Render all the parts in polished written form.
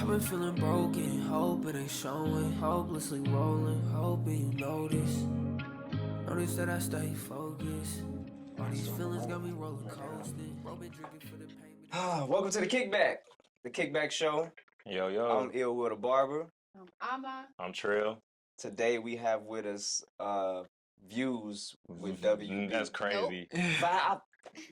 I've been feeling broken, hope it ain't showing, hopelessly rolling, hoping you notice. Notice that I stay focused. All these feelings got me rolling coasting. Bro been drinking for the pain. Welcome to the KickBack, the KickBack show. Yo. I'm Ill with a Barber. I'm Ama. I'm Trill. Today we have with us Views with WB. That's crazy.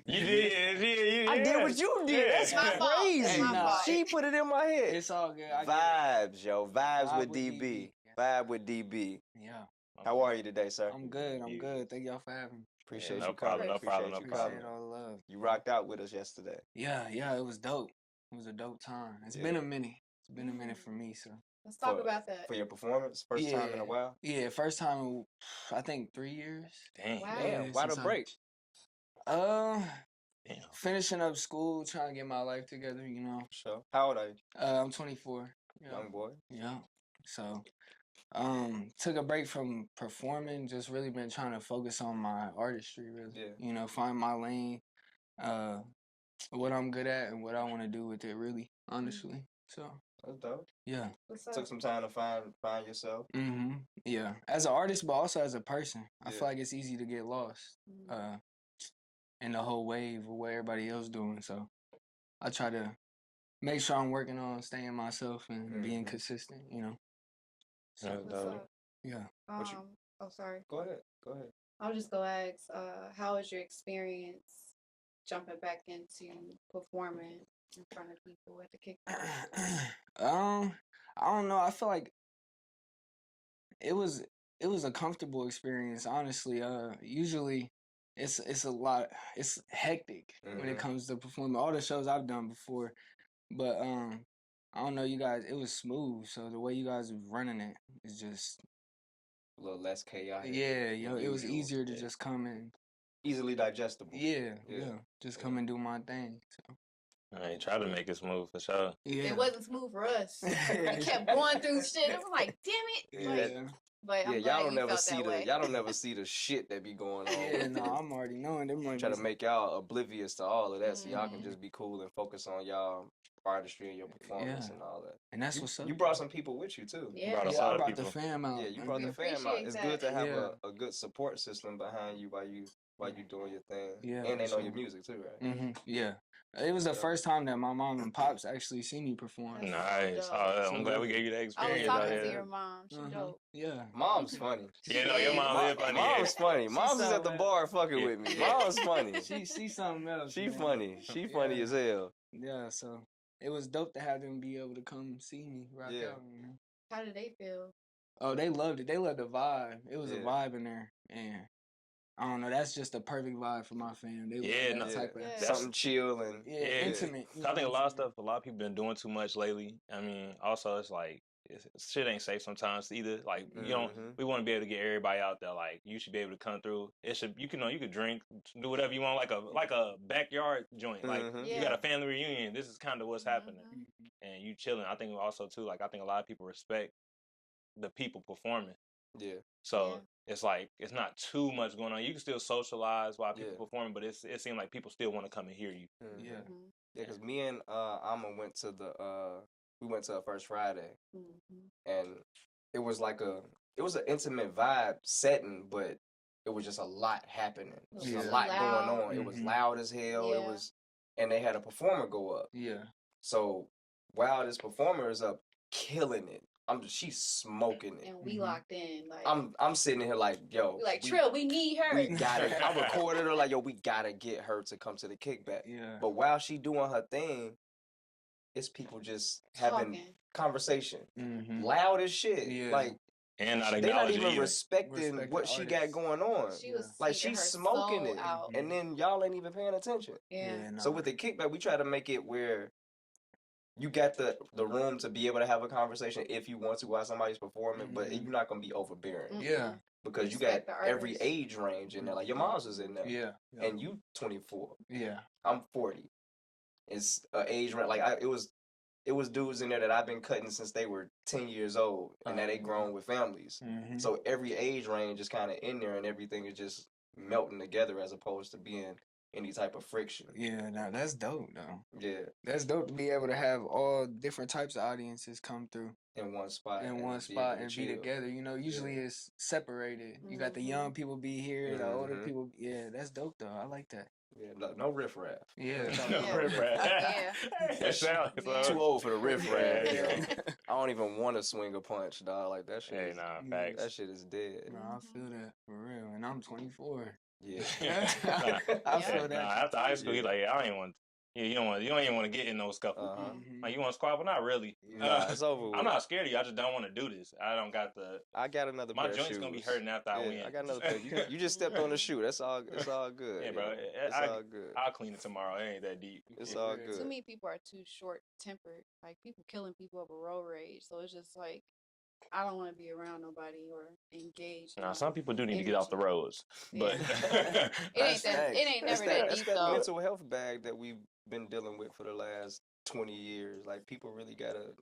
You did. I did what you did. That's My fault. crazy. It's my fault. She put it in my head. It's all good. Vibes, yo. Vibes with with DB. DB. Vibe with DB. Yeah. How are you today, sir? I'm good. Thank y'all for having me. Appreciate no you problem, coming. no problem, Appreciate no you Appreciate coming. all the love. You rocked out with us yesterday. Yeah, it was dope. It was a dope time. It's been a minute. It's been a minute for me, so. Let's talk about that. For your performance, first time in a while? Yeah, first time in, I think 3 years. Dang. Wow. Damn, why the break? Damn. Finishing up school, trying to get my life together, you know. Sure. How old are you? I'm 24. Yeah. Young boy. Yeah. So, took a break from performing, just really been trying to focus on my artistry, really. Yeah. You know, find my lane, what I'm good at and what I want to do with it, really, honestly. So, That's dope. yeah. What's up? Took some time to find yourself. Yeah. As an artist, but also as a person. I Yeah. feel like it's easy to get lost in the whole wave of what everybody else doing. So, I try to make sure I'm working on staying myself and being consistent, you know. So, What's up? yeah. Oh, sorry. Go ahead. I'll just go ask, how was your experience jumping back into performing in front of people at the KickBack? I don't know. I feel like it was a comfortable experience, honestly. Usually it's a lot. It's hectic when it comes to performing. All the shows I've done before, but I don't know, you guys. It was smooth. So the way you guys was running it is just A little less chaotic. yeah. It was usual. easier to just come and Easily digestible. yeah. Just come and do my thing. So I tried to make it smooth for sure. yeah. It wasn't smooth for us. We kept going through shit. It was like, damn it. Yeah. But I'm Yeah, glad y'all don't you never felt see that way. y'all don't never see the shit that be going on. Yeah, no, I'm already knowing them. Try to make y'all oblivious to all of that, so y'all can just be cool and focus on y'all artistry and your performance and all that. And that's what's up. You brought some people with you too. Yeah. Brought a Yeah, lot I of brought people. the fam out. Yeah, you brought We the fam out. appreciate It's that. good to have Yeah. a good support system behind you while you doing your thing. Yeah, and they for know your sure. music too, right? Yeah. It was the first time that my mom and pops actually seen me perform. Nice. dope. I'm glad we gave you the I was experience talking out to here. your mom. She dope. Yeah. Mom's funny. Yeah, no, your mom is funny. Mom's funny. Mom's is at the so bar fucking with me. Mom's funny. She's something else. She man. funny. She funny Yeah. as hell. Yeah, so it was dope to have them be able to come see me rock Yeah. out. You know? How did they feel? Oh, they loved it. They loved the vibe. It was a Yeah. vibe in there. And I don't know, that's just a perfect vibe for my fam. They Yeah, love that type of Yeah. Something chill and intimate. I think a lot of people been doing too much lately. I mean, also it's like shit ain't safe sometimes either. Like you know, we want to be able to get everybody out there. Like you should be able to come through. It should you could drink, do whatever you want, like a backyard joint. Like you got a family reunion. This is kind of what's happening, and you chilling. I think also too. Like I think a lot of people respect the people performing. Yeah. So it's like it's not too much going on. You can still socialize while people performing, but it seems like people still want to come and hear you. Yeah. Yeah, because me and Amma went to we went to a First Friday, and it was like an intimate vibe setting, but it was just a lot happening. There was a lot going on. It was loud as hell. Yeah. It was, and they had a performer go up. Yeah. So while this performer is up killing it, she's smoking it. And we locked in. Like I'm sitting here like, yo, Trill, we need her. we gotta. I recorded her like, yo, we gotta get her to come to the KickBack. Yeah. But while she doing her thing, it's people just having Talking. conversation, Mm-hmm. loud as shit. Yeah. Like And not they're not acknowledge even it either. respecting Respect what the she got artist. going on. She was Like speaking she's her smoking soul it, out. and then y'all ain't even paying attention. Yeah. No. So with the KickBack, we try to make it where you got the room to be able to have a conversation if you want to while somebody's performing, but you're not gonna be overbearing. Yeah. Because Respect you got the every artist. age range in there. Like your mom's is in there, Yeah. and you 24. Yeah. I'm 40. It's an age range. Like it was dudes in there that I've been cutting since they were 10 years old, and now they grown with families. Mm-hmm. So every age range is kind of in there, and everything is just melting together as opposed to being any type of friction. Yeah, now that's dope though. Yeah, That's dope to be able to have all different types of audiences come through in one spot. in and one be able spot to and chill. be together. You know, usually it's separated. You got the Mhm. young people be here, the older Mhm. people. Yeah, that's dope though. I like that. Yeah, no riffraff. Yeah. Yeah. Riff-raff. Yeah. It sounds like Yeah. so. Too old for the riffraff. Yeah. Yo. I don't even want to swing a punch, dog. Like that shit. Hey, Is, nah, Yeah. facts. that shit is dead. No, I feel that for real, and I'm 24. Yeah. I Yeah. feel that. Nah, after high school, he's Yeah. like, yeah, I don't even want. Yeah, you don't even want to get in no scuffle. Mhm. Like you want to squabble? Not really. Nah, it's over with. I'm not scared of you. I just don't want to do this. I don't got the. I got another My pair of joint's shoes. gonna be hurting after I win. I got another pair. You just stepped on the shoe. That's all. It's all good. Yeah, bro. you know? It's all good. I'll clean it tomorrow. It ain't that deep. It's Yeah. all Too good. Too many people are too short tempered. Like people killing people over road rage. So it's just like I don't want to be around nobody or engage. in, Now, like, some people do need to get off the energy. roads, but Yeah. That's facts. It ain't That's never that that's deep that though. mental health bag that we've been dealing with for the last 20 years. Like people really gotta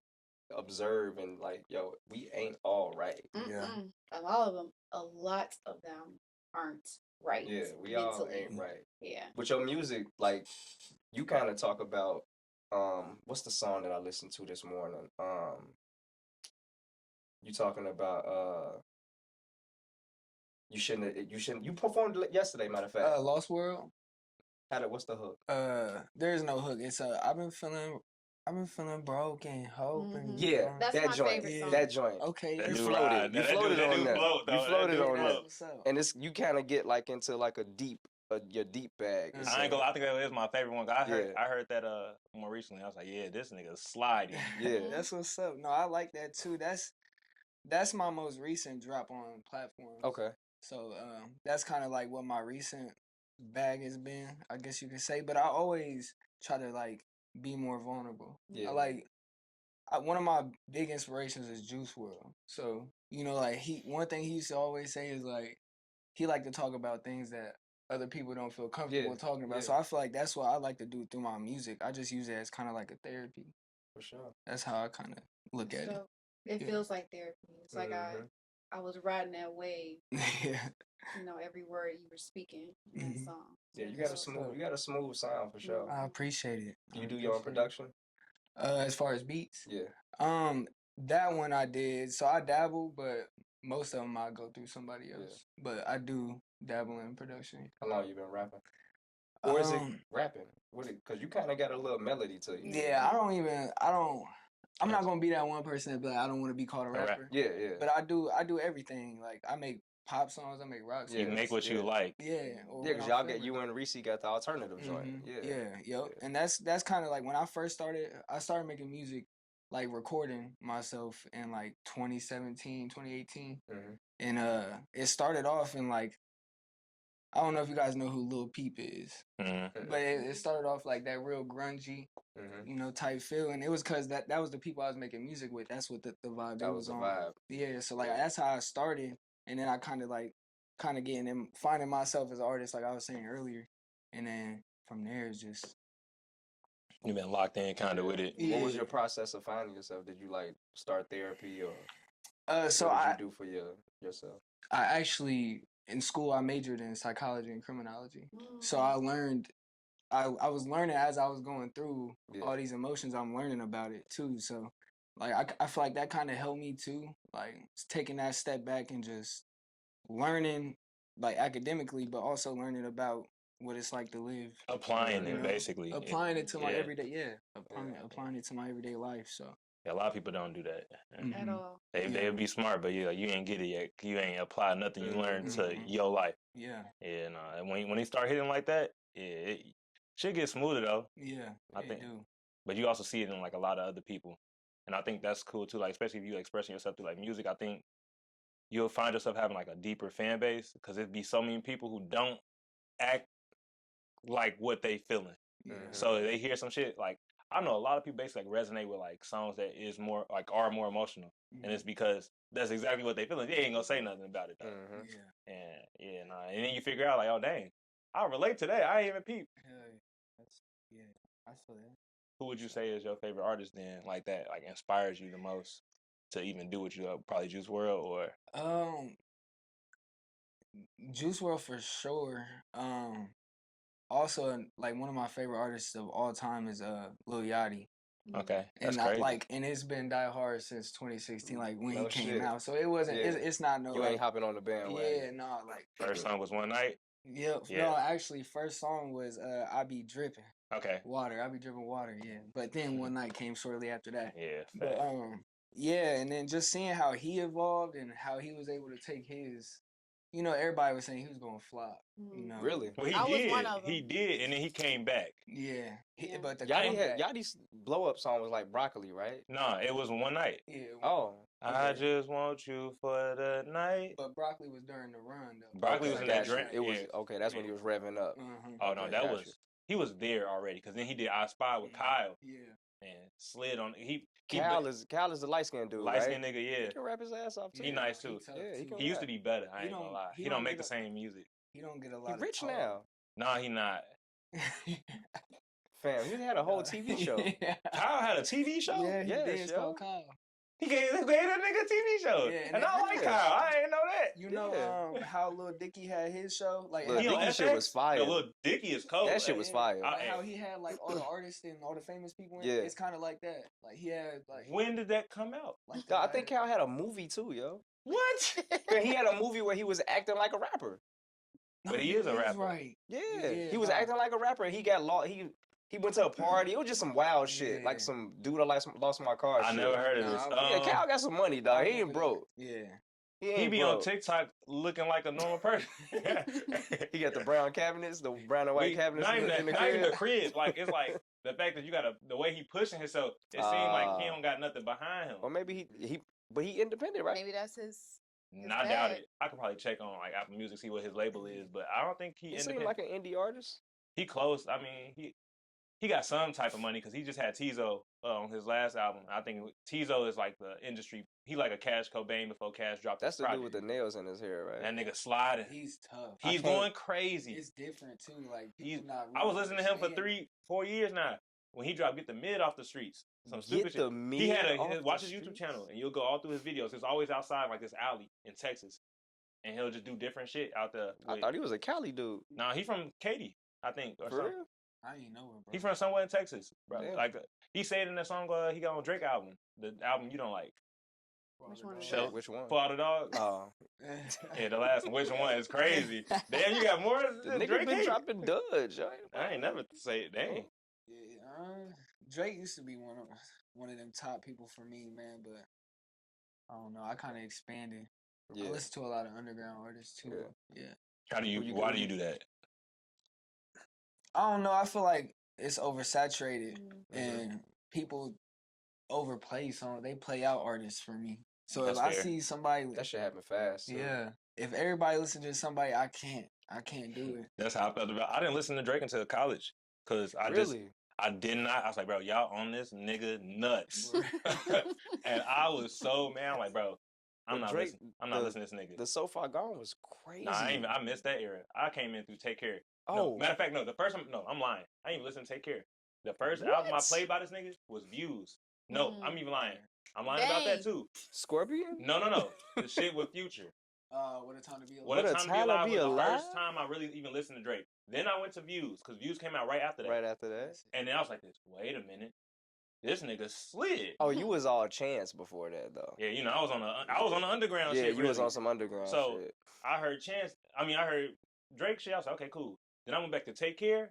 observe and like, yo, we ain't all right. Yeah. Mm-mm. A lot of them aren't right. Yeah, we all mentally. ain't right. Yeah. But your music, like, you kind of talk about, what's the song that I listened to this morning? You talking about, you performed yesterday, matter of fact. Lost World. What's the hook? There's no hook. It's I've been feeling broken, hoping. Yeah, That's that my joint. favorite song. That joint. Okay. That You dude floated. ride. You That floated dude on that. float, though. You That floated dude on float. that. What's up? And you kind of get like into like a deep, your deep bag. It's I ain't gonna. I think that is my favorite one. I heard. Yeah. I heard that more recently. I was like, yeah, this nigga sliding. Yeah. That's what's up. No, I like that too. That's my most recent drop on platforms. Okay. So that's kind of like what my recent bag has been, I guess you could say. But I always try to like be more vulnerable. Yeah. One of my big inspirations is Juice World. So you know, like one thing he used to always say is like he liked to talk about things that other people don't feel comfortable talking about. yeah. So I feel like that's what I like to do through my music. I just use it as kind of like a therapy. For sure. That's how I kind of look at So it Yeah. feels like therapy. It's like I was riding that wave. it. Yeah. You know, every word you were speaking in that Mhm. song. Yeah, you It got a feels- smooth sound for sure. I appreciate it. Do I you do your own appreciate it. production? As far as beats, Yeah. that one I did. So I dabble, but most of them I go through somebody else. But I do dabble in production. How long you been rapping? Or is it Um, rapping? Because you kind of got a little melody to you. Yeah, I'm not gonna be that one person that be like, I don't want to be called a rapper. Yeah, yeah. But I do everything. Like I make pop songs, I make rock songs. You make what you Yeah. like. Yeah. Or Yeah, when because I'm y'all feeling you and Reese got the alternative joint. Yeah. Yeah, yep. And that's kind of like when I first started. I started making music, like recording myself in like 2017, 2018, Mhm. and it started off in like I don't know if you guys know who Lil Peep is, Mhm. but it started off like that real grungy, Mhm. you know, type feel, and it was because that was the people I was making music with. That's what the vibe That it was the on. vibe. Yeah, so like that's how I started, and then I kind of getting and finding myself as an artist, like I was saying earlier, and then from there it's just You've been locked in kind of with it. What was Yeah. your process of finding yourself? Did you like start therapy or so what I did you do for yourself? I actually in school I majored in psychology and criminology, so Mm. I learned. I was learning as I was going through Yeah. all these emotions. I'm learning about it too. So, like, I feel like that kind of helped me too. Like, taking that step back and just learning, like, academically, but also learning about what it's like to live. Applying You it know, basically. applying it to my Yeah. everyday, applying it to my everyday life. So, Yeah, a lot of people don't do that. At Mhm. all. They'd be smart, but you ain't get it yet. You ain't applied nothing you learned to Mhm. your life. yeah, Yeah, nah. And when they start hitting like that, yeah, it should get smoother though. yeah, I they think. do. But you also see it in like a lot of other people, and I think that's cool too. Like especially if you expressing yourself through like music, I think you'll find yourself having like a deeper fan base because it'd be so many people who don't act like what they feeling. Yeah. So they hear some shit like I know a lot of people basically like resonate with like songs that is more like are more emotional, and it's because that's exactly what they feeling. They ain't gonna say nothing about it though. Mhm. Yeah. And yeah, nah. And then you figure out like, oh dang, I relate to that. I ain't even peep. Hell yeah. I feel that. Who would you say is your favorite artist then, like that, like inspires you the most to even do what you do? Probably Juice World or Juice World for sure. also like one of my favorite artists of all time is Lil Yachty. Okay, that's And crazy. and it's been Die Hard since 2016, like when No he came shit. out. So it wasn't. Yeah. It's not no You like. ain't hopping on the bandwagon. Yeah, no, like First song was One Night. Yep. Yeah. No, actually, first song was I Be Dripping Okay. Water. I Be Dripping Water. Yeah. But then One Night came shortly after that. Yeah. But fact. yeah, and then just seeing how he evolved and how he was able to take his, everybody was saying he was gonna flop. Really? Well, he I was did. one of them. He did, and then he came back. Yeah. Yeah. But the Yachty's blow up song was like Broccoli, right? Nah, it was One Night. Yeah. Oh. I just want you for the night. But Broccoli was during the run though. Broccoli was in that Gotcha. drink. It was yeah. okay. That's when he was revving up. Oh no, Okay, that gotcha. was he was there already because then he did I Spy with Kyle Yeah. and slid on he Cal is the light skinned dude, light right? skinned nigga. Yeah, He can rap his ass off too. he nice too. tough, Yeah, he too. can He used to rap. be better. I He ain't gonna don't- lie. he He don't don't make get the a- same music. He don't get a He lot of rich talk. now. Nah, he not. Fam, he had a whole TV show. Yeah. Kyle had a TV show. Yeah, he Yes, did. It's yo. called Kyle. He gave that nigga a TV show, Yeah, and I like yeah. Kyle. I ain't know that. You know Yeah. how Lil Dicky had his show? Like, Lil He on Dicky shit FX? was fire. No, Lil Dicky is cold. That shit was fire. Like how he had like all the artists and all the famous people in Yeah. it. It's kind of like that. Like he had like When did that come out? like I think Cal had a movie too, yo. What? Man, he had a movie where he was acting like a rapper. But he is a rapper. Right. Yeah, Yeah, he was nah. acting like a rapper. He got lost. He went to a party. It was just some wild shit, Yeah. like some dude I lost my car. I shit. never heard of Nah, this. I- Yeah, Cal got some money, dog. He ain't broke. Yeah. He He ain't be broke. on TikTok looking like a normal person. He got the brown cabinets, the brown and white cabinets Not even in the not even the crib. crib. Like it's like the fact that you got the way he pushing himself. It seems like he don't got nothing behind him. Or maybe but he independent, right? Maybe that's his. I doubt bad. it. I could probably check on like Apple Music, see what his label is, but I don't think he He seemed independent. like an indie artist. He close. I mean, he got some type of money because he just had Tizo on his last album. I think Tizo is like the industry. He like a Cash Cobain before Cash dropped. That's his the dude with project. the nails in his hair, right? That nigga sliding. He's tough. He's can't- going crazy. It's different too. Like He's- people not. I was really listening to him for understanding. 4 years now. When he dropped "Get the Mid Off the Streets," some Get stupid the shit. Mid He had Off watch the his YouTube Streets? channel, and you'll go all through his videos. It's always outside like this alley in Texas, and he'll just do different shit out there. I thought he was a Cali dude. Nah, he from Katy, I think, or For something. real? I ain't know it, bro. He from somewhere in Texas, bro. Damn. Like he said in that song he got on Drake album, the album you don't like, Which one is Show. that? Which one? For All the Dogs. Oh, Yeah, the last one. Which one is crazy? Damn, you got more the than nigga Drake. been hate? dropping duds. Yo. I ain't never say it. Dang. Yeah, Drake used to be one of them top people for me, man. But I don't know. I kind of expanded. Yeah. I listen to a lot of underground artists too. Yeah. How do you? Who you Why go- do you do that? I don't know. I feel like it's oversaturated Mm-hmm. and people overplay songs. They play out artists for me. So That's if I fair. see somebody, That shit happened fast. too. yeah. If everybody listen to somebody, I can't do it. That's how I felt about. I didn't listen to Drake until college because Really? I did not. I was like, bro, y'all on this nigga nuts, and I was so mad. I'm like, bro, I'm But not Drake, listening. I'm not listening to this nigga. The So Far Gone was crazy. Nah, I missed that era. I came in through Take Care. Oh. No, matter of fact, no. The first one, no, I'm lying. I ain't even listen to Take Care. The first album I What? played by this nigga was Views. No, I'm even lying. I'm lying Dang. about that too. Scorpion? No. The shit with Future. What a time to be alive. What a Time to Be Alive was the Alive? first time I really even listened to Drake. Then I went to Views because Views came out right after that. Right after that. And then I was like, wait a minute. This nigga slid. Oh, you was all Chance before that though. Yeah, you know, I was on the underground Yeah, shit. you was really. on some underground So shit. I heard I heard Drake shit. I was like, okay, cool. Then I went back to Take Care.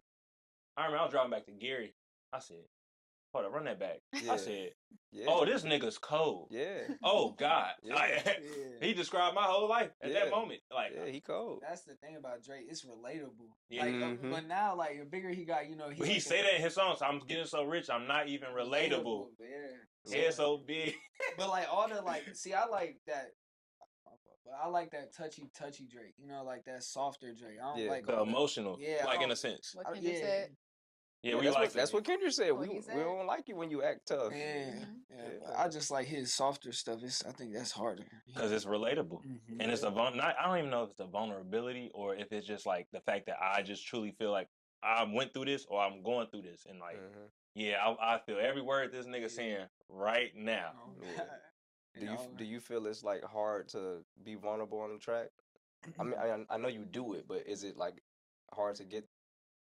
I remember I was driving back to Gary. I said, hold up, run that back. Yeah. I said, Yeah. oh, this nigga's cold. Yeah. Oh, God. Yeah. Like, Yeah. he described my whole life at Yeah. that moment. Like, Yeah, he cold. That's the thing about Drake. It's relatable. Yeah. Like, Mhm. but now, like, the bigger he got, but he say that in his songs. I'm getting so rich, I'm not even relatable. Yeah. Head so big. But like all the see, I like that. But I like that touchy Drake. You know, like that softer Drake. I don't Yeah. like The all the- emotional. Yeah, Like, I in a don't- sense. What I- Kendrick yeah. said. Yeah, we that's like what, that's what Kendrick said. What We he said? don't like you when you act tough. Yeah, Mhm. yeah. Yeah. I just like his softer stuff. I think that's harder. Because it's relatable. Mhm. And it's I don't even know if it's a vulnerability or if it's just like the fact that I just truly feel like I went through this or I'm going through this. And like, Mhm. yeah, I feel every word this nigga saying right now. Oh, Yeah. God. Do you feel it's like hard to be vulnerable on the track? I mean, I know you do it, but is it like hard to get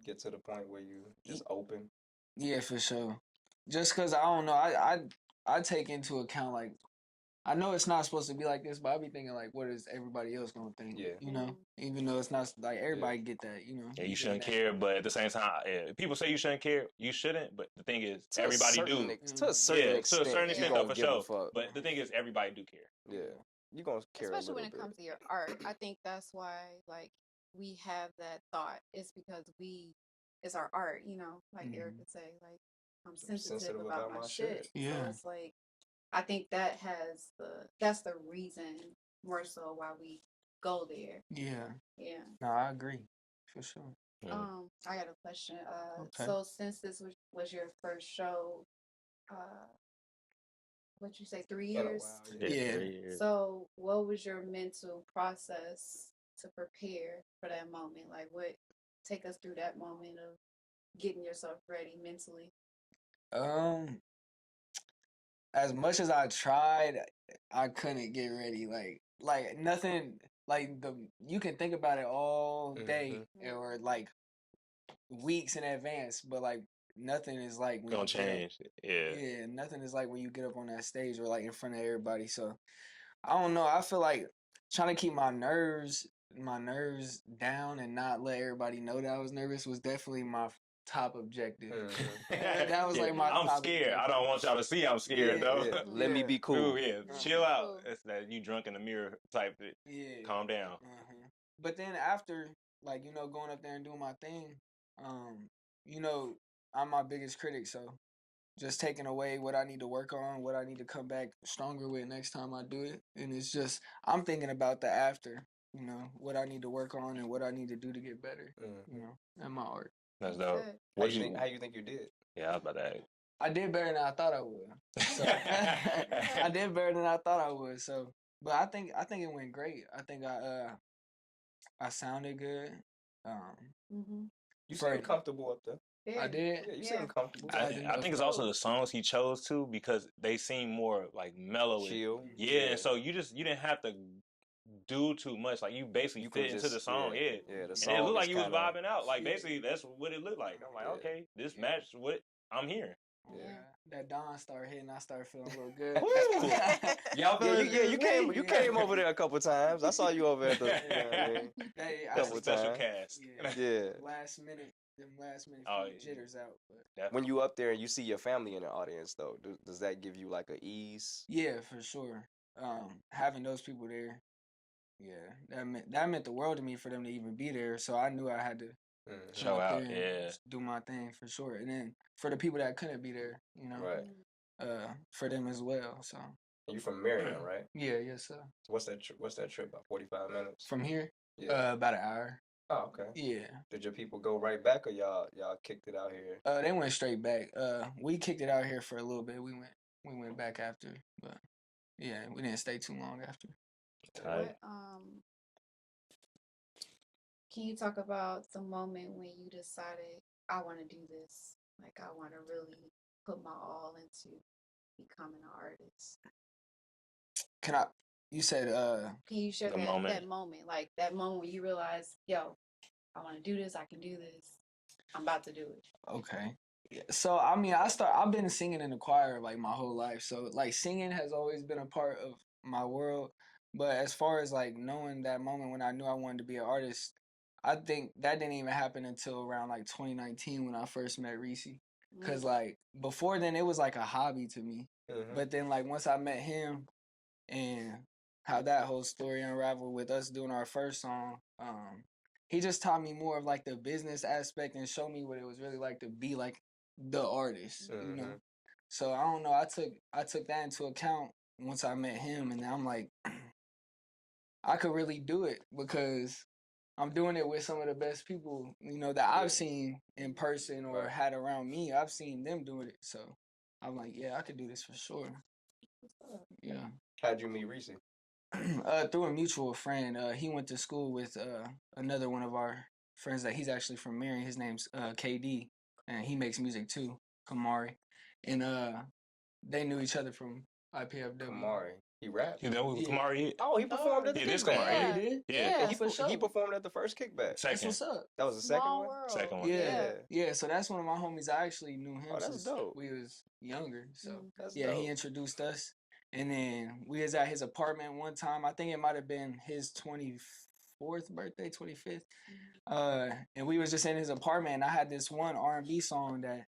get to the point where you just open? Yeah, for sure. Just cause I don't know, I take into account like I know it's not supposed to be like this, but I be thinking like, what is everybody else gonna think? Yeah. You know, even though it's not like everybody get that. You know, Yeah, you get shouldn't that. care, but at the same time, people say you shouldn't care. You shouldn't, but the thing is, To everybody a certain do. to a certain Yeah, extent, to a certain you extent, though, gonna for give a sure. fuck. But the thing is, everybody do care. Yeah, you gonna care a Especially little when it bit. comes to your art. I think that's why like we have that thought. It's because it's our art, you know, like Eric would say, like I'm sensitive about my shit. Yeah. So it's like I think that's the reason more so why we go there. Yeah. Yeah. No, I agree for sure. I got a question. Okay. So since this was your first show, what you say, 3 In a years? while, Yeah. 3 years. So what was your mental process to prepare for that moment? Like take us through that moment of getting yourself ready mentally. As much as I tried, I couldn't get ready. Like nothing. Like you can think about it all day or like weeks in advance, but like nothing is like when Gonna you get up. change. Yeah. Yeah, nothing is like when you get up on that stage or like in front of everybody. So I don't know. I feel like trying to keep my nerves down and not let everybody know that I was nervous was definitely my top objective. That was like my I'm top scared. objective. I don't want y'all to see I'm scared though. Yeah. Let me be cool. Ooh, yeah. Chill out. It's that you drunk in the mirror type of Yeah. Calm down. But then after, like, going up there and doing my thing, you know, I'm my biggest critic, so just taking away what I need to work on, what I need to come back stronger with next time I do it. And it's just I'm thinking about the after, what I need to work on and what I need to do to get better, in my art. That's dope. How you think you did? Yeah, I was about to ask. I did better than I thought I would. So I did better than I thought I would. So, but I think it went great. I think I sounded good. You seem comfortable up there. I did. Yeah, you seem comfortable. I think it's also the songs he chose too because they seem more like mellow, chill. Yeah, and so you didn't have to do too much. Like you basically fit into the song. Yeah. The and song it looked like you was kinda, vibing out. Like basically that's what it looked like. I'm like, okay, this matched what I'm hearing. Yeah. That dawn started hitting. I started feeling a little good. Y'all you came over there a couple times. I saw you over at the Couple special cast. Yeah. Last minute jitters out. But when you up there and you see your family in the audience though, does that give you like a ease? Yeah, for sure. Having those people there, yeah, that meant the world to me for them to even be there. So I knew I had to show out, do my thing for sure. And then for the people that couldn't be there, for them as well. So. And you from Marion, right? Yeah, yes, sir. So what's that trip? About 45 minutes from here? Yeah, about an hour. Oh, okay. Yeah. Did your people go right back, or y'all kicked it out here? They went straight back. We kicked it out here for a little bit. We went back after, but yeah, we didn't stay too long after. What, can you talk about the moment when you decided I want to do this? Like I want to really put my all into becoming an artist. You said can you share that moment? Like that moment when you realize, yo, I want to do this, I can do this. I'm about to do it. Okay. So I mean I've been singing in the choir like my whole life. So like singing has always been a part of my world. But as far as like knowing that moment when I knew I wanted to be an artist, I think that didn't even happen until around like 2019 when I first met Reese. Cause like before then it was like a hobby to me. But then like once I met him and how that whole story unraveled with us doing our first song, he just taught me more of like the business aspect and showed me what it was really like to be like the artist, So I don't know. I took that into account once I met him, and I'm like, I could really do it because I'm doing it with some of the best people, that I've seen in person or had around me. I've seen them doing it, so I'm like, yeah, I could do this for sure. Yeah. How'd you meet Reese? Through a mutual friend. He went to school with another one of our friends that he's actually from Marion. His name's KD, and he makes music too, Kamari. And they knew each other from IPFW. Kamari. He rapped. You know who Yeah. Kamari? Oh, he performed at the Yeah, this Kickback. Kamari. Oh, he did? Yeah, He, for sure. he performed at the first Kickback. That's Second. what's up. That was the second Small one? world. Second one. Yeah. So that's one of my homies. I actually knew him Oh, that's since dope. we was younger. So That's yeah, dope. he introduced us. And then we was at his apartment one time. I think it might have been his 24th birthday, 25th. And we was just in his apartment, and I had this one R&B song that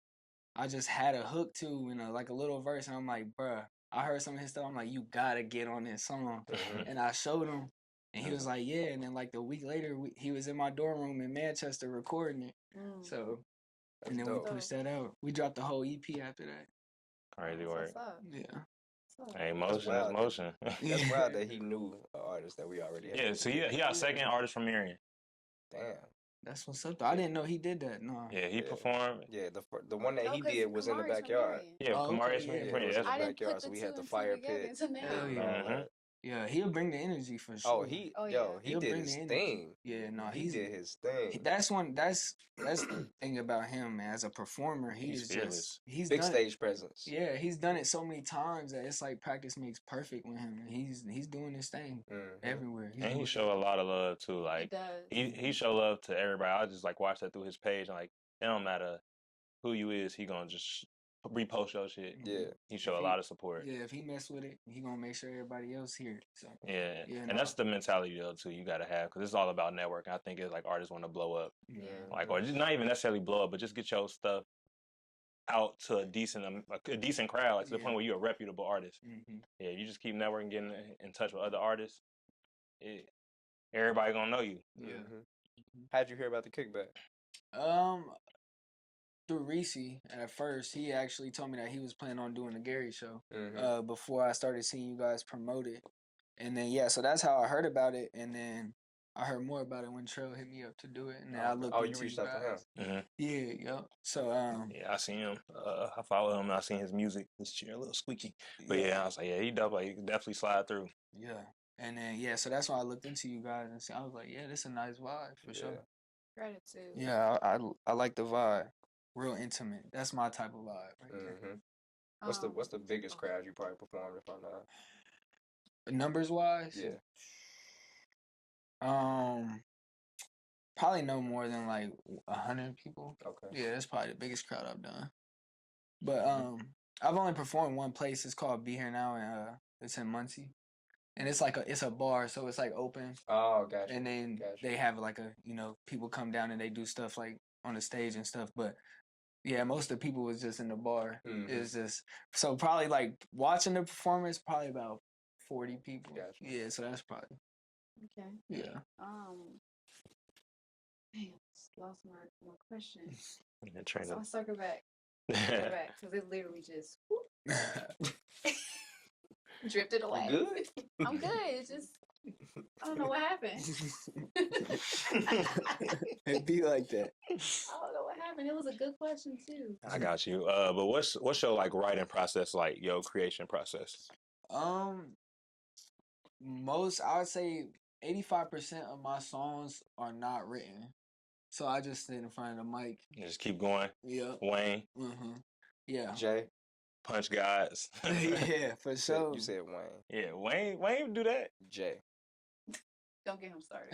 I just had a hook to in like a little verse, and I'm like, bruh, I heard some of his stuff. I'm like, you gotta get on this song. And I showed him, and he was like, yeah. And then like the week later, he was in my dorm room in Manchester recording it. So, and then we pushed that out. We dropped the whole EP after that. Crazy work. Yeah. Hey, motion is motion. That's wild that he knew an artist that we already had. Yeah, so he got second artist from Marion. Damn. That's what's up, though. I didn't know he did that. No. Yeah, he performed. Yeah, the one that he did was in the backyard. Yeah, Kamari from Yeah, it was in the backyard, so we had the fire pit. Hell yeah. Yeah, he'll bring the energy for sure. Oh, he did his thing. Yeah, no, he did his thing. That's the thing about him, man. As a performer, he's big stage presence. Yeah, he's done it so many times that it's like practice makes perfect with him. And he's doing his thing everywhere. And he show a lot of love too. Like he show love to everybody. I just like watch that through his page. And, like it don't matter who you is, he gonna just repost your shit. Yeah, he show a lot of support. Yeah, if he mess with it, he gonna make sure everybody else hear it. So and that's the mentality though too. You gotta have because it's all about networking. I think it's like artists want to blow up, like or just not even necessarily blow up, but just get your stuff out to a decent crowd, like to the point where you're a reputable artist. Yeah, you just keep networking, getting in touch with other artists. Everybody gonna know you. Yeah. How'd you hear about the Kickback? Through Reese at first. He actually told me that he was planning on doing the Gary show before I started seeing you guys promote it. And then so that's how I heard about it. And then I heard more about it when Trell hit me up to do it. And then I looked into you reached out to him. Yeah. So I seen him. I follow him. I seen his music. His chair a little squeaky, but I was like, he definitely slide through. Yeah. And then so that's why I looked into you guys and I was like, this is a nice vibe for sure. Gratitude. Yeah, I like the vibe. Real intimate. That's my type of vibe right there. What's the biggest crowd you probably performed if I'm not? Numbers wise? Yeah. Probably no more than like 100 people. Okay. Yeah, that's probably the biggest crowd I've done. But I've only performed one place. It's called Be Here Now, and it's in Muncie. And it's like it's a bar, so it's like open. Oh, gotcha. And then they have like people come down and they do stuff like on the stage and stuff. But yeah, most of the people was just in the bar. It's just so probably like watching the performance, probably about 40 people. Gotcha. Yeah, so that's probably yeah. Damn, lost my question. So I'll circle back because it literally just drifted away. You good? I'm good. It's just I don't know what happened. It'd be like that. I don't know what happened. It was a good question too. I got you. But what's your like writing process like? Your creation process? I would say 85% of my songs are not written. So I just sit in front of the mic. You just keep going. Yeah. Wayne. Yeah. Jay. Punch Gods. Yeah, for sure. You said Wayne. Yeah, Wayne do that. Jay. Don't get him started.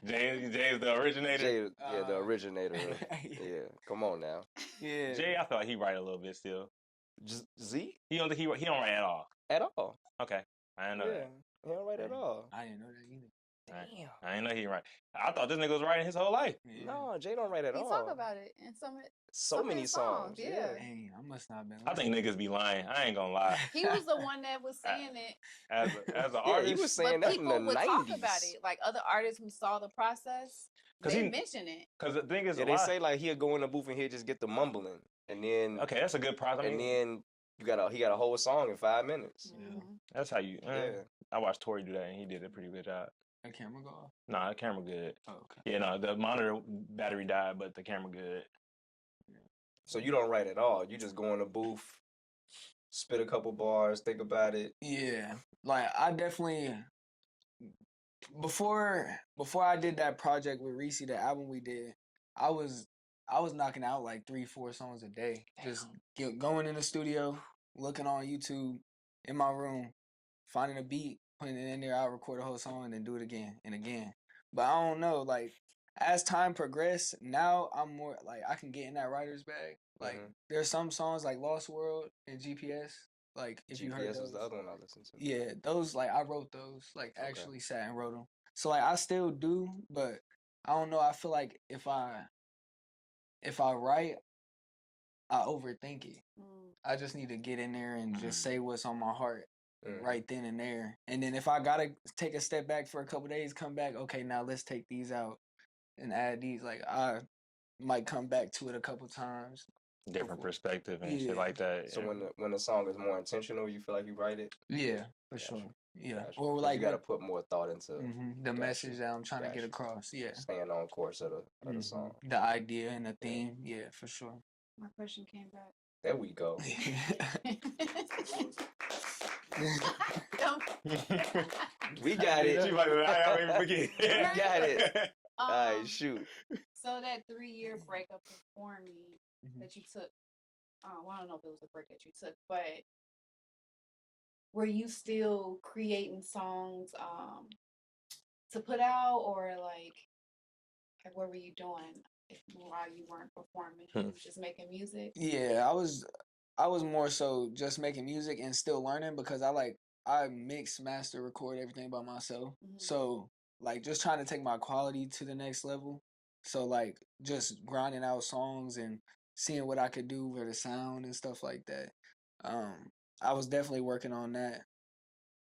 Jay is the originator. Jay, the originator. Yeah, come on now. Yeah. Jay, I feel like he write a little bit still. Z? He don't write at all. At all. Okay, I didn't know that. He don't write at all. I didn't know that either. Damn. I didn't know he right. I thought this nigga was writing his whole life. Yeah. No, Jay don't write at all. He talk about it in so many songs. Yeah. Dang, I must not have been. I think niggas be lying. I ain't gonna lie. He was the one that was saying it. As an artist, he was saying that in the 90s. People would talk about it. Like other artists who saw the process, they mention it. Because the thing is, they say like he'll go in the booth and he'll just get the mumbling, and then that's a good process. And then he got a whole song in 5 minutes. Yeah. That's how you. I watched Tori do that, and he did a pretty good job. The camera go off? Nah, the camera good. Oh, okay. Yeah, no, the monitor battery died, but the camera good. So you don't write at all. You just go in the booth, spit a couple bars, think about it. Yeah, like I definitely before I did that project with Reese, the album we did, I was knocking out like 3-4 songs a day. Just going in the studio, looking on YouTube, in my room, finding a beat, putting it in there. I'll record a whole song and then do it again and again. But I don't know, like as time progressed, now I'm more like I can get in that writer's bag. Like there's some songs like Lost World and GPS. Like if you heard GPS those, is the other one I listen to. yeah, those like I wrote those. Like actually sat and wrote them. So like I still do, but I don't know. I feel like if I write, I overthink it. I just need to get in there and just say what's on my heart right then and there. And then if I gotta take a step back for a couple days, come back. Okay, now let's take these out and add these. Like I might come back to it a couple times. Different perspective and shit like that. So when the song is more intentional, you feel like you write it. Yeah, for sure. Yeah, or like you got to put more thought into the message that I'm trying to get across. Yeah, staying on course of the song, the idea and the theme. Yeah, for sure. My question came back. There we go. We got it. She like, I even forget. We got it. All right, shoot. So that 3-year break of performing that you took, well, I don't know if it was a break that you took, but were you still creating songs to put out, or like what were you doing while you weren't performing? You was just making music? Yeah, I was more so just making music and still learning because I mix, master, record everything by myself. So like just trying to take my quality to the next level. So like just grinding out songs and seeing what I could do with the sound and stuff like that. I was definitely working on that.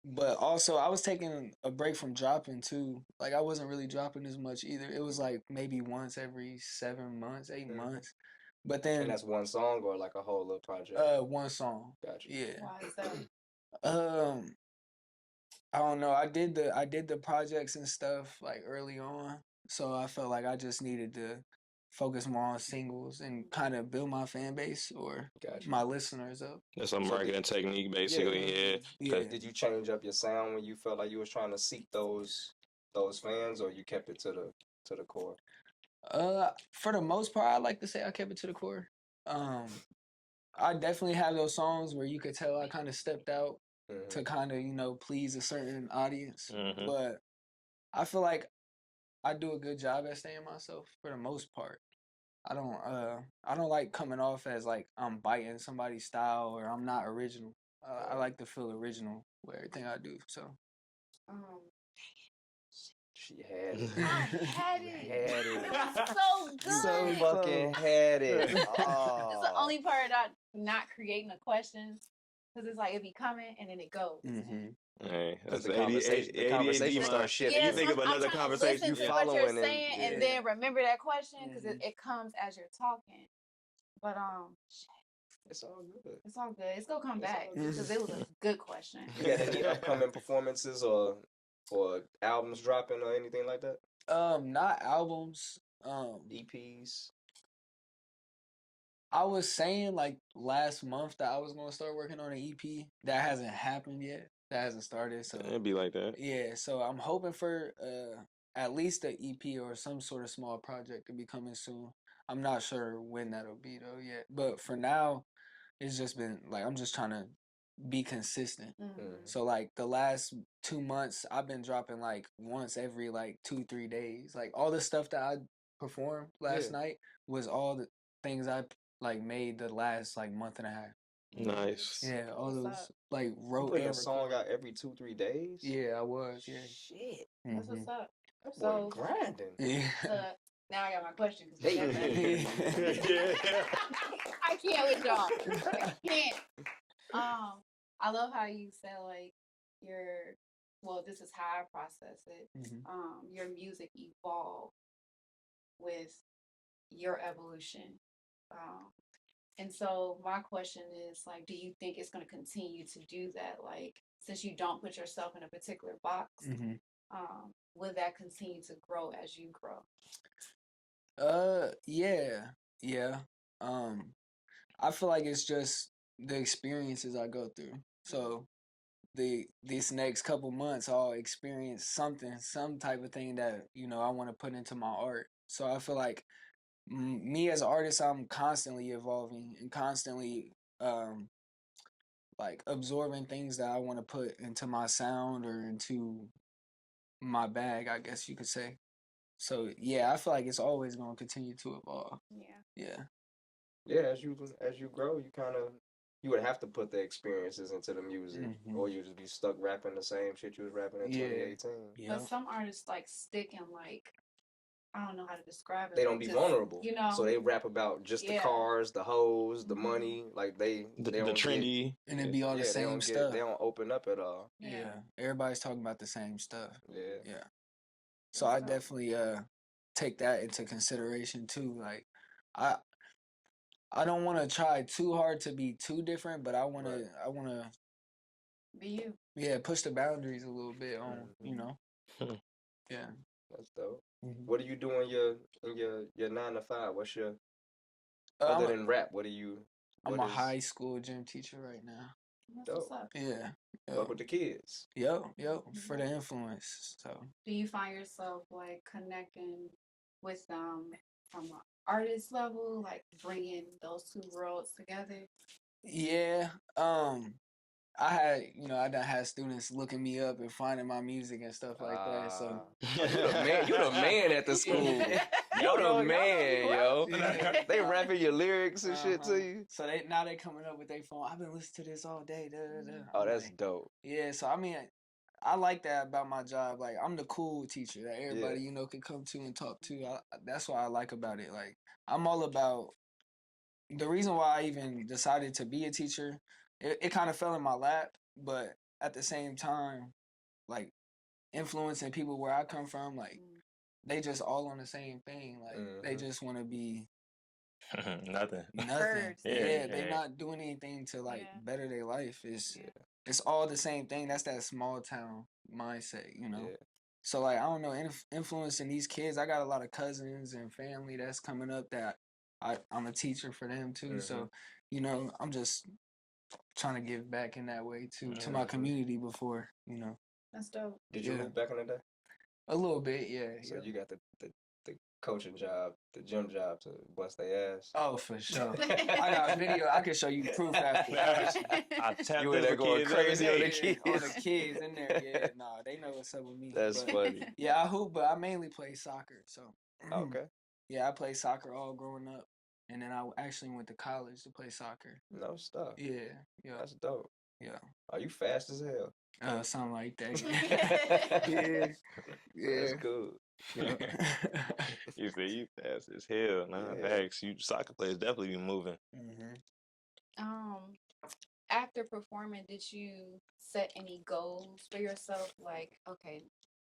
But also I was taking a break from dropping too. Like I wasn't really dropping as much either. It was like maybe once every 7 months, 8 months. But then and that's one song or like a whole little project? One song. Gotcha. Yeah. Why is that? I don't know. I did the projects and stuff like early on, so I felt like I just needed to focus more on singles and kind of build my fan base or my listeners up. That's a marketing technique, basically. Yeah. Did you change up your sound when you felt like you was trying to seek those fans, or you kept it to the core? For the most part, I like to say I kept it to the core. I definitely have those songs where you could tell I kind of stepped out to kind of please a certain audience, but I feel like I do a good job at staying myself for the most part. I don't like coming off as like I'm biting somebody's style or I'm not original. I like to feel original with everything I do. So she had it. I had it. Had it. It was so good. So fucking had it. Oh. It's the only part of not creating a question, because it's like it be coming and then it goes. Hey, that's the conversation starts shifting. You think of another conversation, you following what you're saying, and then remember that question because it comes as you're talking. But it's all good. It's all good. It's gonna come back because it was a good question. You got any upcoming performances or albums dropping or anything like that? Not albums. EPs. I was saying like last month that I was gonna start working on an EP. That hasn't happened yet. That hasn't started. So it'd be like that. Yeah. So I'm hoping for at least an EP or some sort of small project to be coming soon. I'm not sure when that'll be though yet. But for now, it's just been like I'm just trying to be consistent. So like the last 2 months, I've been dropping like once every like 2-3 days. Like all the stuff that I performed last night was all the things I like made the last like month and a half. Nice. Yeah, all those like wrote putting a song out every 2-3 days. Yeah, I was. Yeah. Shit. That's what's up. So grinding. Yeah. Now I got my question. Yeah. I can't with y'all. I can't. I love how you said like this is how I process it. Your music evolved with your evolution. And so my question is like, do you think it's going to continue to do that? Like, since you don't put yourself in a particular box, will that continue to grow as you grow? Yeah. I feel like it's just the experiences I go through. So these next couple months I'll experience some type of thing that I want to put into my art. So I feel like me as an artist, I'm constantly evolving and constantly like absorbing things that I want to put into my sound or into my bag, I guess you could say. So yeah, I feel like it's always gonna continue to evolve. Yeah. Yeah, as you grow, you would have to put the experiences into the music, or you just be stuck rapping the same shit you was rapping in 2018. Yeah. But some artists like stick in like, I don't know how to describe it. They don't be vulnerable, you know. so they rap about just the cars, the hoes, the money, like they the don't trendy, and it be all the same stuff. They don't open up at all. Yeah, everybody's talking about the same stuff. Yeah. So I definitely take that into consideration too. Like, I don't want to try too hard to be too different, but I want to be you. Yeah, push the boundaries a little bit on, you know. Yeah. That's dope. What are you doing in your 9 to 5? What's your other than rap? What are you? I'm a high school gym teacher right now. Dope. Yeah. Fuck with the kids. Yep. For the influence. So. Do you find yourself like connecting with them from an artist level, like bringing those two worlds together? Yeah. I done had students looking me up and finding my music and stuff like that. So you the man at the school. You the man, yo. They rapping your lyrics and shit to you. So they coming up with their phone. I've been listening to this all day. Oh, that's dope. Yeah. So I mean, I like that about my job. Like I'm the cool teacher that everybody can come to and talk to. That's what I like about it. Like I'm all about. The reason why I even decided to be a teacher, it kind of fell in my lap, but at the same time, like influencing people where I come from, like they just all on the same thing. Like they just want to be nothing. They not doing anything to like better their life. It's all the same thing. That's that small town mindset, you know. So like I don't know, influencing these kids. I got a lot of cousins and family that's coming up that I'm a teacher for them too. So I'm just trying to give back in that way too to my community before. That's dope. Did you move back in the day? A little bit, yeah. So you got the coaching job, the gym job to bust their ass. Oh, for sure. I got a video. I can show you proof after. You were there going crazy on the kids. On the kids in there, yeah. Nah, they know what's up with me. That's funny. Yeah, I hoop, but I mainly play soccer. So. Okay. Yeah, I played soccer all growing up, and then I actually went to college to play soccer. No stuff. Yeah. That's dope. Yeah. Are you fast as hell? Something like that. Yeah. That's cool. You say you fast as hell. Nah, facts. You soccer players definitely be moving. After performing, did you set any goals for yourself? Like, okay,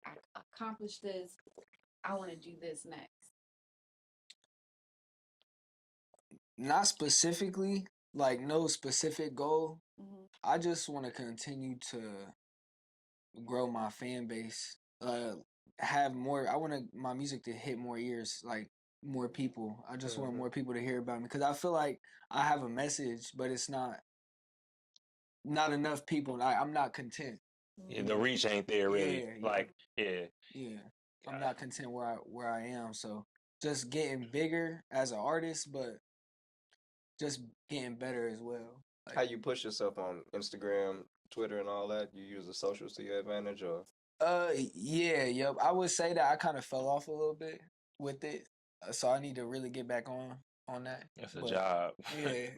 I accomplished this. I want to do this next. Not specifically, like no specific goal. I just want to continue to grow my fan base. Have more. I want my music to hit more ears, like more people. I just want more people to hear about me because I feel like I have a message, but it's not enough people. I'm not content. Yeah, the reach ain't there really. I'm not content where I am. So just getting bigger as an artist, but just getting better as well. Like, how you push yourself on Instagram, Twitter, and all that? You use the socials to your advantage, or? Yep. I would say that I kind of fell off a little bit with it, so I need to really get back on that. That's a job.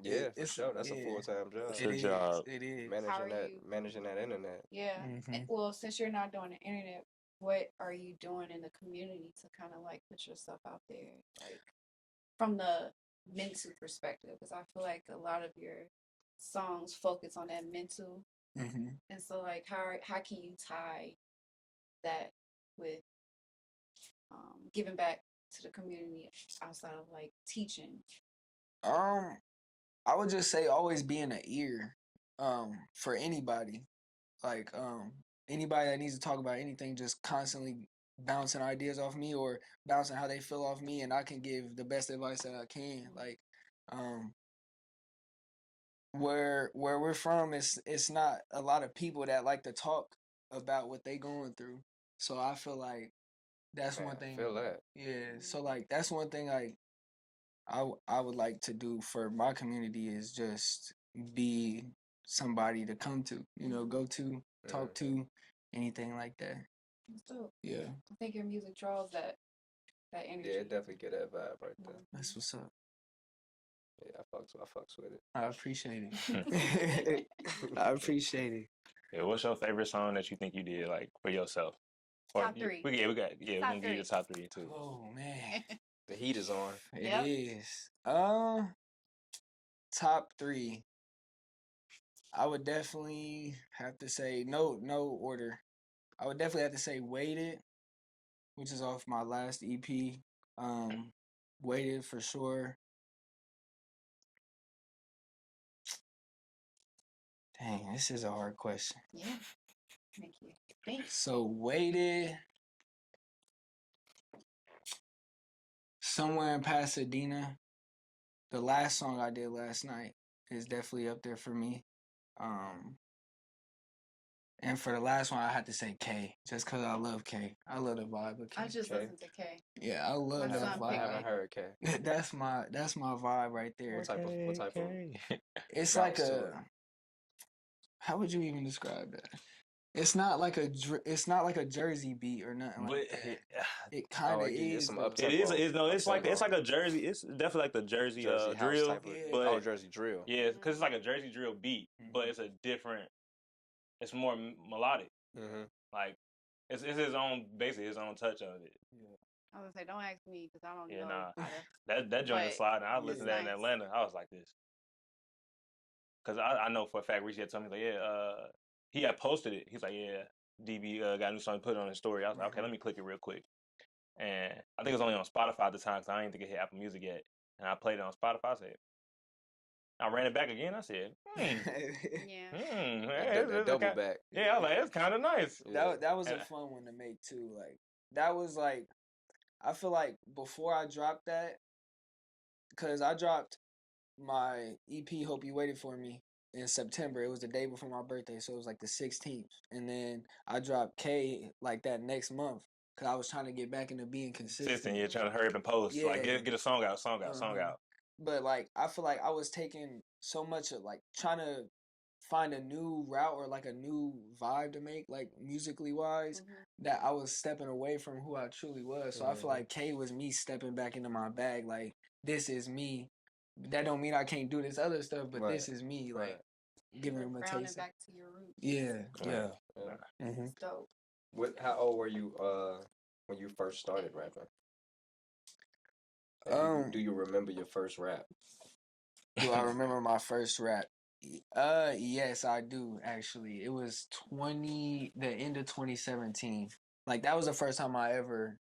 Yeah, for sure. That's a full-time job. It's a job. It is managing that internet. Yeah. Well, since you're not doing the internet, what are you doing in the community to kind of like put yourself out there, like from the mental perspective? Because I feel like a lot of your songs focus on that mental, and so like how can you tie that with giving back to the community outside of like teaching? I would just say always being an ear for anybody, like anybody that needs to talk about anything, just constantly bouncing ideas off me or bouncing how they feel off me, and I can give the best advice that I can. Like where we're from, it's not a lot of people that like to talk about what they going through. So I feel like that's one thing. I feel that. Yeah. So like that's one thing I would like to do for my community is just be somebody to come to, go to, talk to, anything like that. That's dope. Yeah. I think your music draws that energy. Yeah, it definitely get that vibe right there. That's what's up. Yeah, I fucks with it. I appreciate it. I appreciate it. Yeah, what's your favorite song that you think you did like for yourself? Top three. We gonna give you the top three too. Oh man. The heat is on. It is. Top three. I would definitely have to say no order. I would definitely have to say Waited, which is off my last EP. Waited for sure. Dang, this is a hard question. Yeah. Thank you. Thanks. So Waited. Somewhere in Pasadena. The last song I did last night is definitely up there for me. And for the last one, I had to say K, just because I love K. I love the vibe of K. I just listened to K. Yeah, I love My that son vibe. I haven't heard K. That's my vibe right there. What type of? It's rap like story? how would you even describe that? It's not like a Jersey beat or nothing like that. It kind of is. Some though. up-tempo. It is. It's like a Jersey. It's definitely like the Jersey House drill. type of, But Jersey drill. yeah, because it's like a Jersey drill beat, but it's a different. It's more melodic. Mm-hmm. Like it's his own, basically his own touch of it. I was gonna say, don't ask me because I don't Yeah, know. nah. That joint is But sliding. I listened to that in nice. Atlanta. I was like this. Because I know for a fact Richie had told me, like, he had posted it. He's like, yeah, DB got a new song, put it on his story. I was like, okay, let me click it real quick. And I think it was only on Spotify at the time because I didn't think it hit Apple Music yet. And I played it on Spotify. I ran it back again. I said, Yeah. That double back. Yeah, I was like, it's kind of nice. That was a fun one to make too. Like that was like, I feel like before I dropped that, because I dropped my EP Hope You Waited For Me in September. It was the day before my birthday, so it was like the 16th. And then I dropped K like that next month because I was trying to get back into being consistent. Yeah, trying to hurry up and post. Yeah. Like get a song out. But like I feel like I was taking so much of like trying to find a new route or like a new vibe to make, like musically wise, that I was stepping away from who I truly was. So I feel like K was me stepping back into my bag, like this is me. That don't mean I can't do this other stuff, but this is me, like giving them a taste. Back to your roots. Yeah. It's dope. How old were you when you first started rapping? Do you remember your first rap? Do I remember my first rap? Yes, I do actually. It was the end of 2017. Like that was the first time I ever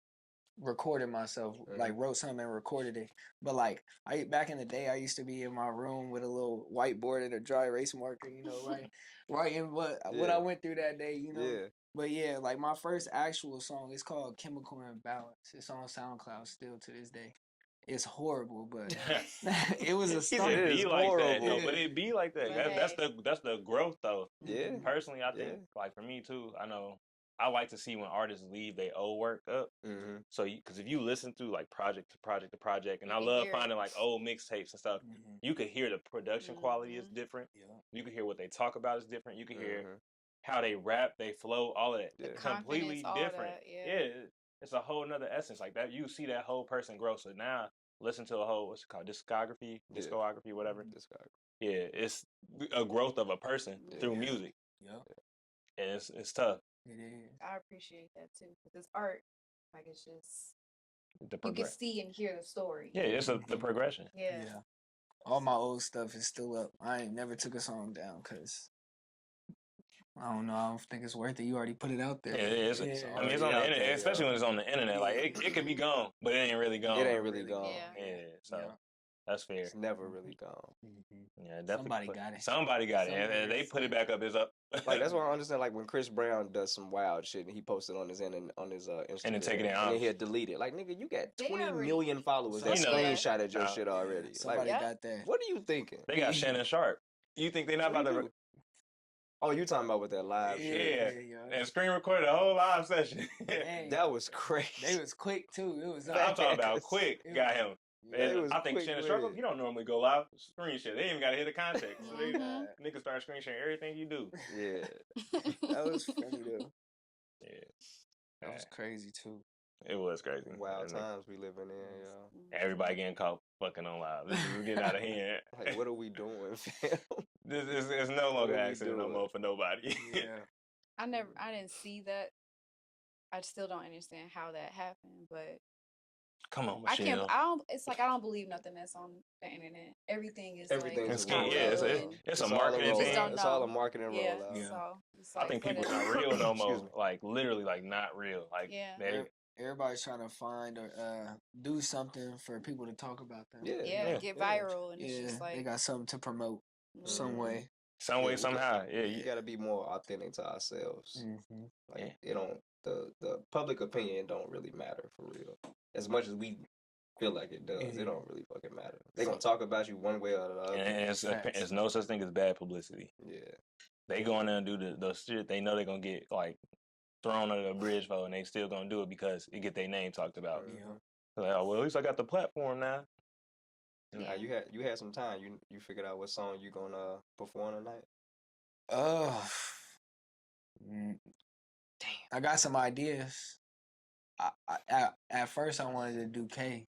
recorded myself, like wrote something and recorded it. But like back in the day, I used to be in my room with a little whiteboard and a dry erase marker, writing what I went through that day, Yeah. But yeah, like my first actual song is called Chemical Imbalance. It's on SoundCloud still to this day. It's horrible, but it was a start. It be like horrible. that, though, but it be like that. That's the growth, though. Yeah. Personally, I think, like for me too, I know I like to see when artists leave their old work up. Mm-hmm. So, because if you listen through like project to project to project, and I love finding like old mixtapes and stuff, you could hear the production quality is different. Yeah. You can hear what they talk about is different. You can hear how they rap, they flow, all of that. Completely different. It's a whole nother essence like that. You see that whole person grow. So now listen to a whole, what's it called, discography, whatever. Yeah, it's a growth of a person through music. And it's tough. It is. I appreciate that too because it's art. Like it's just you can see and hear the story. Yeah, it's the progression. Yeah. All my old stuff is still up. I ain't never took a song down because I don't know. I don't think it's worth it. You already put it out there. Yeah, it is. I mean, it's on the internet, especially when it's on the internet. Like it could be gone, but it ain't really gone. It ain't really gone. Yeah. So that's fair. It's never really gone. Yeah, definitely. Somebody got it. And they put it back up. It's up. Like that's why I understand. Like when Chris Brown does some wild shit and he posted on his Instagram, and then take it down, out, and then he'll delete it. Like nigga, you got 20 million followers that screenshotted your shit already. Somebody got that. What are you thinking? They got Shannon Sharp. You think they're not about to? Oh, you talking about with that live shit? Yeah. And screen recorded a whole live session. That was crazy. They was quick too. It was. I'm talking about quick. Got him I think Shannon Sharp, he don't normally go live. Screen share. They ain't even got to hit the context. So niggas start screen sharing everything you do. Yeah. That was funny though. Yeah. That was crazy too. It was crazy. Wild times we living in, y'all. Everybody getting caught fucking on live. This is getting out of hand. Like, what are we doing, fam? This is no longer accident no more for nobody. Yeah. I didn't see that. I still don't understand how that happened, but come on, Michelle. It's like I don't believe nothing that's on the internet. Everything is Everything's like it's a marketing thing. It's all a marketing rollout. Yeah. So I think people are not real no more. Like literally, like not real. Like everybody's trying to find or do something for people to talk about them. Yeah, get viral, and it's just like they got something to promote some way. Some way, somehow. You got to be more authentic to ourselves. Like it don't. The public opinion don't really matter for real. As much as we feel like it does, it don't really fucking matter. They gonna talk about you one way or the other. And it's no such thing as bad publicity. Yeah. They go in there and do the shit they know they're gonna get like thrown under the bridge for, and they still gonna do it because it get their name talked about. Like, oh, well, at least I got the platform now. Yeah. You had some time. You figured out what song you gonna perform tonight? I got some ideas. At first, I wanted to do K.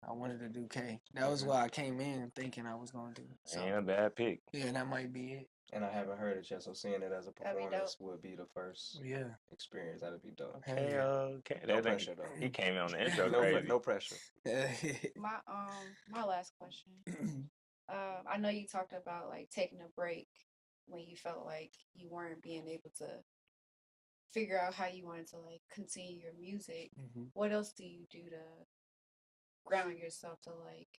That was what I came in thinking I was going to do. So, ain't a bad pick. Yeah, that might be it. And I haven't heard it yet, so seeing it as a performance would be the first experience. That'd be dope. Okay. No pressure, though. He came on the intro no pressure. My last question. I know you talked about like taking a break when you felt like you weren't being able to figure out how you wanted to like continue your music. What else do you do to ground yourself to like,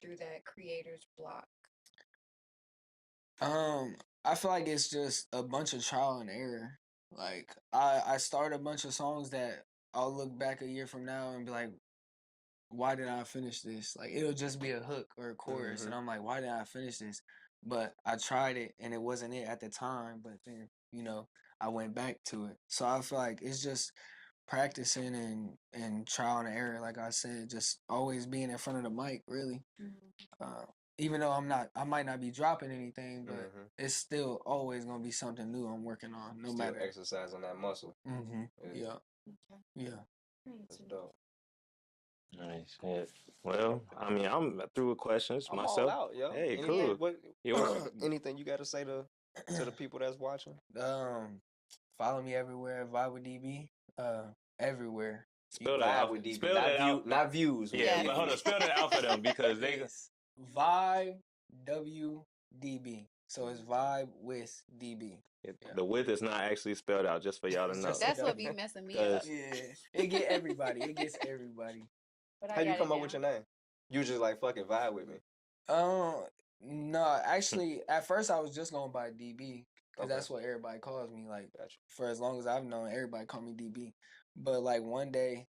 through that creator's block? I feel like it's just a bunch of trial and error. Like I start a bunch of songs that I'll look back a year from now and be like, why did I finish this? Like it'll just be a hook or a chorus, and I'm like, why did I finish this? But I tried it and it wasn't it at the time. But then I went back to it. So I feel like it's just practicing and trial and error. Like I said, just always being in front of the mic, really. Even though I might not be dropping anything, but it's still always gonna be something new I'm working on. No matter exercising that muscle. Yeah. That's dope. Nice. Yeah. Well, I mean, I'm through with questions I'm myself. All out, yo. Hey, cool. Anything you got to say to the people that's watching? Follow me everywhere. VibeswDb. Everywhere. Spell that out. Spell that out. Not views. Yeah, but hold on. Spell that out for them because they. VibeswDb. So it's Vibe with DB. The with is not actually spelled out, just for y'all to know. That's what be messing me up. Yeah, it gets everybody. But how you come up with your name? You just like fucking vibe with me. No, actually, at first I was just going by DB because that's what everybody calls me. Like for as long as I've known, everybody call me DB. But like one day,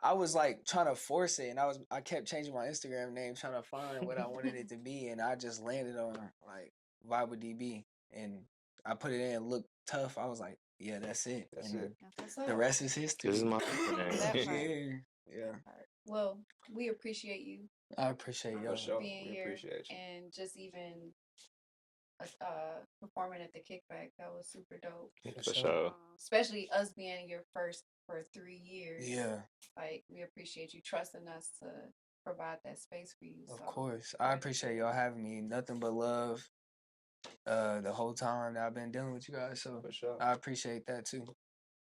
I was like trying to force it, and I kept changing my Instagram name, trying to find what I wanted it to be, and I just landed on like VibeswDb, and I put it in, looked tough. I was like, yeah, that's it. That's it. The rest is history. This is my name. Yeah. Well, we appreciate you. I appreciate y'all being here and just even performing at the KickBack. That was super dope. For sure. Especially us being your first for 3 years. Yeah. Like we appreciate you trusting us to provide that space for you. Of course. I appreciate y'all having me. Nothing but love the whole time that I've been dealing with you guys. So for sure. I appreciate that too.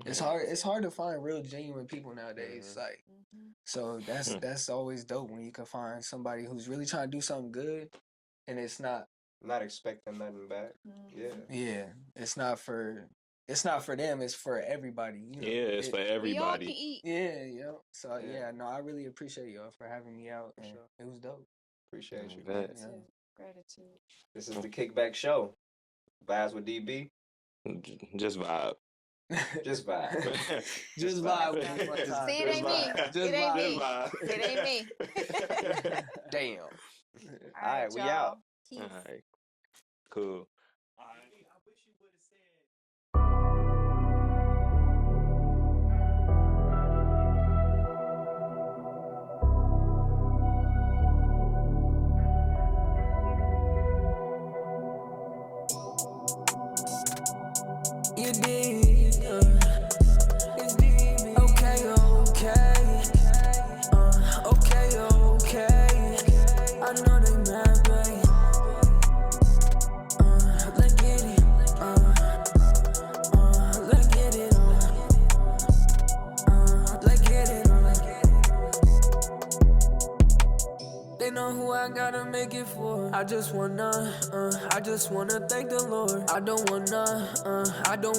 It's hard to find real genuine people nowadays. Like so that's always dope when you can find somebody who's really trying to do something good and it's not expecting nothing back. Yeah. It's not for them, it's for everybody. It's for everybody. We all can eat. Yeah. So I really appreciate y'all for having me out and it was dope. Appreciate you. Gratitude. This is the KickBack show. VibeswDb. Just vibe. Just vibe. Just vibe. See, it ain't me. It ain't me. It ain't me. Damn. All right, we out. Peace. All right. Cool. You did, it's deep. Okay, okay, okay, okay. I know they mad, babe. Let's get it, let's get it let's get it They know who I gotta make it for. I just wanna thank the Lord. I don't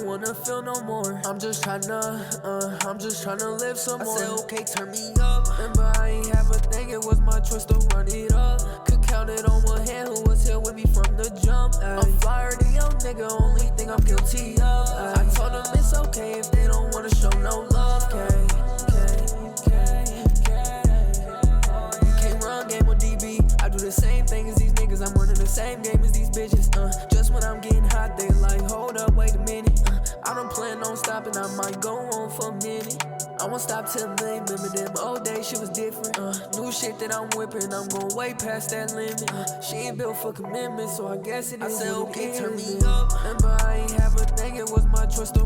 wanna feel no more. I'm just tryna live some more. I said, okay, turn me up. Remember, I ain't have a thing, it was my choice to run it up. Could count it on one hand who was here with me from the jump. Ay. I'm flyer the young nigga, only thing I'm guilty of. Ay. I told them it's okay if they don't wanna show no love. I do the same thing as these niggas, I'm running the same game as these bitches. Just when I'm getting hot, they like, hold up, wait a minute. I don't plan on stopping, I might go on for a minute. I won't stop till they remember them old days, shit was different. New shit that I'm whipping, I'm going way past that limit. She ain't built for commitment, so I guess it is. I said, okay, turn me up. Remember, I ain't have a thing, it was my choice to